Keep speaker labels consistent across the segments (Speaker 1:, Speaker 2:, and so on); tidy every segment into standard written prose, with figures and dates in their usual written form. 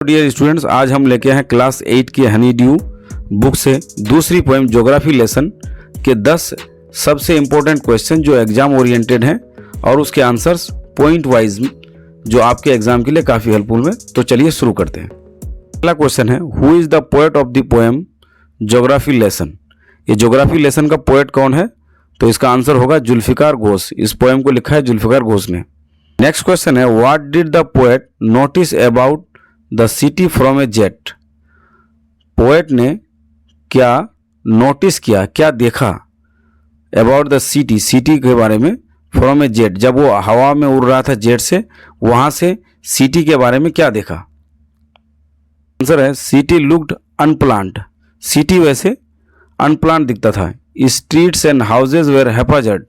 Speaker 1: Dear students, आज हम लेके हैं क्लास 8 की हनी ड्यू बुक से दूसरी पोएम ज्योग्राफी लेसन के 10 सबसे इम्पोर्टेंट क्वेश्चन जो एग्जाम ओरिएंटेड हैं और उसके आंसर्स पॉइंट वाइज जो आपके एग्जाम के लिए काफ़ी हेल्पफुल है। तो चलिए शुरू करते हैं। पहला क्वेश्चन है, who is the poet of the poem geography lesson. ये ज्योग्राफी लेसन का पोएट कौन है? तो इसका आंसर होगा जुल्फिकार घोष। इस पोएम को लिखा है जुल्फिकार घोष ने। नेक्स्ट क्वेश्चन है, what did the poet notice about the city from A jet. Poet ने क्या नोटिस किया, क्या देखा अबाउट द सिटी, सिटी के बारे में, फ्रॉम ए जेट, जब वो हवा में उड़ रहा था जेट से, वहां से सिटी के बारे में क्या देखा? आंसर है सिटी लुक्ड अनप्लांट। सिटी वैसे अनप्लांट दिखता था। Streets and houses were haphazard.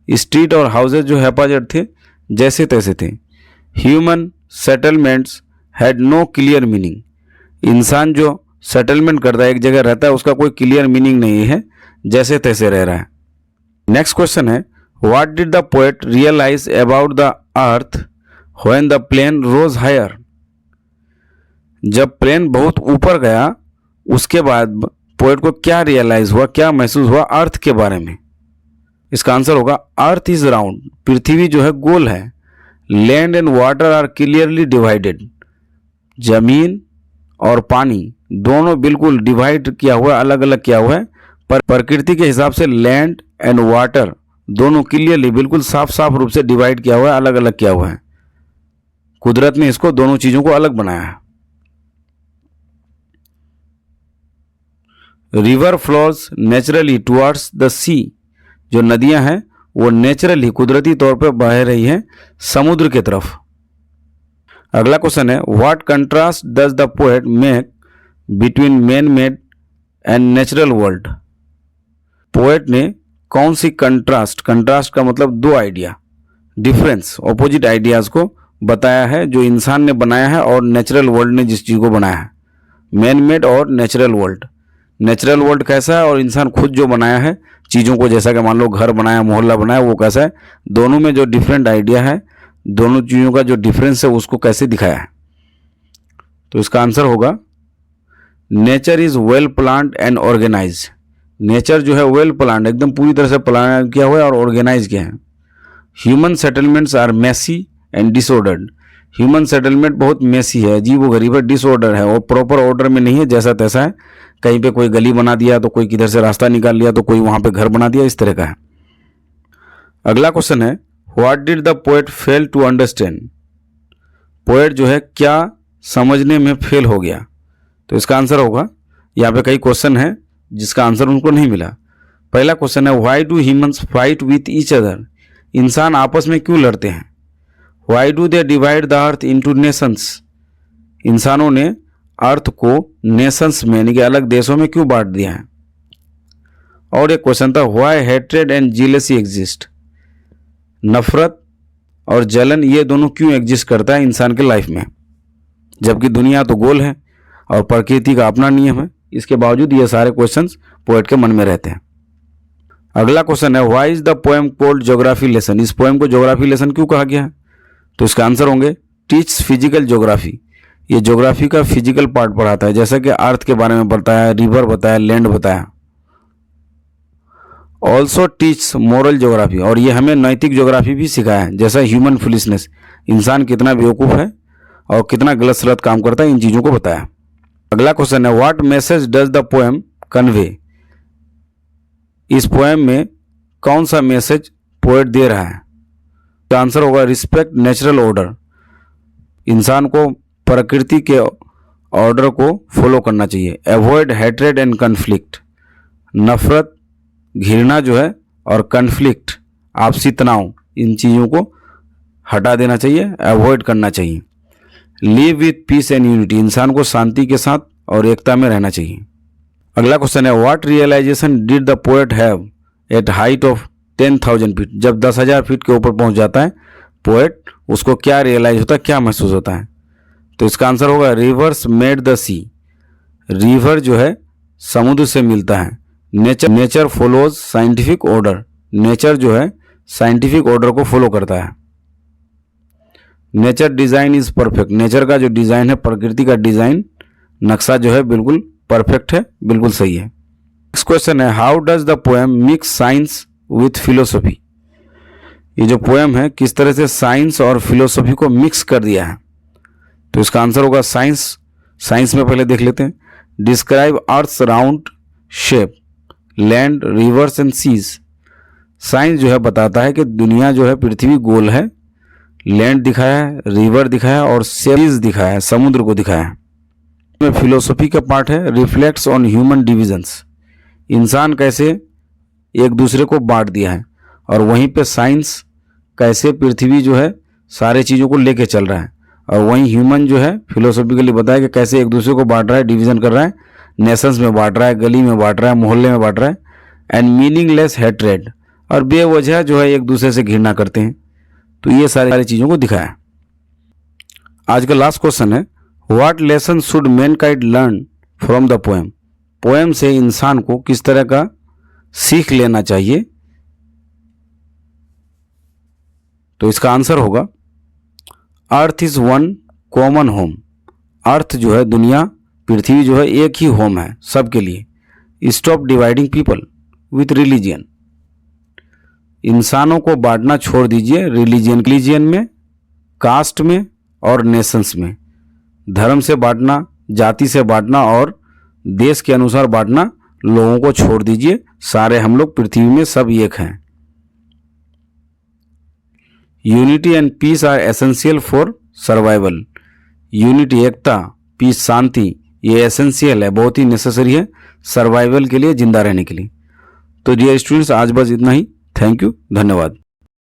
Speaker 1: Street और हाउसेज जो हैपाजर्ड थे, जैसे तैसे थे। Human settlements had no clear meaning. इंसान जो सेटलमेंट करता है, एक जगह रहता है, उसका कोई क्लियर मीनिंग नहीं है, जैसे तैसे रह रहा है। नेक्स्ट क्वेश्चन है, what did the poet realize about the earth when the plane rose higher. जब प्लेन बहुत ऊपर गया, उसके बाद पोएट को क्या रियलाइज हुआ, क्या महसूस हुआ अर्थ के बारे में? इसका आंसर होगा अर्थ इज राउंड। पृथ्वी जो है गोल है। Land and water are clearly divided. जमीन और पानी दोनों बिल्कुल डिवाइड किया हुआ है, अलग अलग किया हुआ है। पर प्रकृति के हिसाब से लैंड एंड वाटर दोनों क्लियरली बिल्कुल साफ साफ रूप से डिवाइड किया हुआ है, अलग अलग किया हुआ है। कुदरत ने इसको दोनों चीजों को अलग बनाया है। River flows naturally towards the sea. जो नदियां हैं वो नेचुरली कुदरती तौर पर बह रही हैं समुद्र की तरफ। अगला क्वेश्चन है, what contrast does the poet make between man made and natural world. Poet ने कौन सी कंट्रास्ट, कंट्रास्ट का मतलब दो आइडिया, डिफरेंस, ऑपोजिट आइडियाज को बताया है जो इंसान ने बनाया है और नेचुरल वर्ल्ड ने जिस चीज को बनाया है। मैन मेड और नेचुरल वर्ल्ड। नेचुरल वर्ल्ड कैसा है और इंसान खुद जो बनाया है चीज़ों को, जैसा कि मान लो घर बनाया, मोहल्ला बनाया, वो कैसा है? दोनों में जो डिफरेंट आइडिया है, दोनों चीज़ों का जो डिफरेंस है, उसको कैसे दिखाया है? तो इसका आंसर होगा nature is well planned and organize. Nature जो है वेल प्लान्ड, एकदम पूरी तरह से प्लान किया हुआ है और ऑर्गेनाइज किया है। Human settlements are messy and disordered. Human settlement बहुत मेसी है, अजीब व गरीब है, डिसऑर्डर है और प्रॉपर ऑर्डर में नहीं है, जैसा तैसा है। कहीं पे कोई गली बना दिया तो कोई किधर से रास्ता निकाल लिया तो कोई वहां पे घर बना दिया, इस तरह का है। अगला क्वेश्चन है, what did the poet fail to understand. Poet जो है क्या समझने में फेल हो गया? तो इसका आंसर होगा, यहाँ पे कई क्वेश्चन है जिसका आंसर उनको नहीं मिला। पहला क्वेश्चन है, why do humans fight with each other. इंसान आपस में क्यों लड़ते हैं? Why do they divide the earth into Nations. इंसानों ने अर्थ को नेशंस में, यानी कि अलग देशों में क्यों बांट दिया है? और एक क्वेश्चन था, व्हाई हेट्रेड एंड जीलेसी एग्जिस्ट। नफरत और जलन ये दोनों क्यों एग्जिस्ट करता है इंसान के लाइफ में, जबकि दुनिया तो गोल है और प्रकृति का अपना नियम है। इसके बावजूद ये सारे क्वेश्चंस पोएट के मन में रहते हैं। अगला क्वेश्चन है, why is the poem called geography lesson. इस पोएम को ज्योग्राफी लेसन क्यों कहा गया है? तो इसका आंसर होंगे टीच फिजिकल ज्योग्राफी। ये ज्योग्राफी का फिजिकल पार्ट पढ़ाता है, जैसा कि अर्थ के बारे में बताया, रिवर बताया, लैंड बताया। ऑल्सो टीच मोरल ज्योग्राफी, और ये हमें नैतिक ज्योग्राफी भी सिखाया है, जैसा ह्यूमन फुलिशनेस, इंसान कितना बेवकूफ़ है और कितना गलत सलत काम करता है, इन चीज़ों को बताया। अगला क्वेश्चन है, what message does the poem convey. इस पोएम में कौन सा मैसेज पोएट दे रहा है? तो आंसर होगा रिस्पेक्ट नेचुरल ऑर्डर। इंसान को प्रकृति के ऑर्डर को फॉलो करना चाहिए। Avoid hatred and conflict. नफरत, घृणा जो है, और कन्फ्लिक्ट, आपसी तनाव, इन चीज़ों को हटा देना चाहिए, अवॉइड करना चाहिए। Live with peace and unity. इंसान को शांति के साथ और एकता में रहना चाहिए। अगला क्वेश्चन है, what realization did the poet have at height of 10,000 feet. जब 10,000 फीट के ऊपर पहुंच जाता है पोएट, उसको क्या रियलाइज होता है, क्या महसूस होता है? तो इसका आंसर होगा rivers made the sea. River जो है समुद्र से मिलता है। Nature follows scientific order. Nature जो है साइंटिफिक ऑर्डर को फॉलो करता है। Nature design is perfect, nature का जो डिज़ाइन है, प्रकृति का डिज़ाइन नक्शा जो है बिल्कुल परफेक्ट है, बिल्कुल सही है। नेक्स्ट क्वेश्चन है, how does the poem mix science with philosophy. ये जो पोएम है किस तरह से साइंस और फिलोसफी को मिक्स कर दिया है। तो इसका आंसर होगा साइंस। साइंस में पहले देख लेते हैं। Describe earth's round shape, land, rivers and seas. Science जो है बताता है कि दुनिया जो है पृथ्वी गोल है, लैंड दिखाया है, रिवर दिखाया और सीज दिखाया है, समुद्र को दिखाया है। में फिलोसफी का पार्ट है रिफ्लेक्ट्स ऑन ह्यूमन डिविजन्स, इंसान कैसे एक दूसरे को बांट दिया है। और वहीं पे साइंस कैसे पृथ्वी जो है सारे चीज़ों को लेके चल रहा है। और वहीं ह्यूमन जो है फिलोसॉफिकली बताया कि कैसे एक दूसरे को बांट रहा है, डिवीजन कर रहा है, नेशंस में बांट रहा है, गली में बांट रहा है, मोहल्ले में बांट रहा है। एंड मीनिंगलेस हेट्रेड, और बेवजह जो है एक दूसरे से घृणा करते हैं। तो ये सारी चीज़ों को दिखाया। आज का लास्ट क्वेश्चन है, what lesson should Mankind learn from the poem. Poem से इंसान को किस तरह का सीख लेना चाहिए। तो इसका आंसर होगा earth is one common home. Earth जो है दुनिया, पृथ्वी जो है एक ही होम है सबके लिए। Stop dividing people with religion, इंसानों को बांटना छोड़ दीजिए रिलीजियन में, कास्ट में और नेशंस में। धर्म से बांटना, जाति से बांटना और देश के अनुसार बांटना लोगों को छोड़ दीजिए। सारे हम लोग पृथ्वी में सब एक हैं। Unity and peace are essential for survival. Unity, एकता, पीस, शांति, ये एसेंशियल है, बहुत ही नेसेसरी है सर्वाइवल के लिए, जिंदा रहने के लिए। तो डियर स्टूडेंट्स, आज बस इतना ही। थैंक यू, धन्यवाद।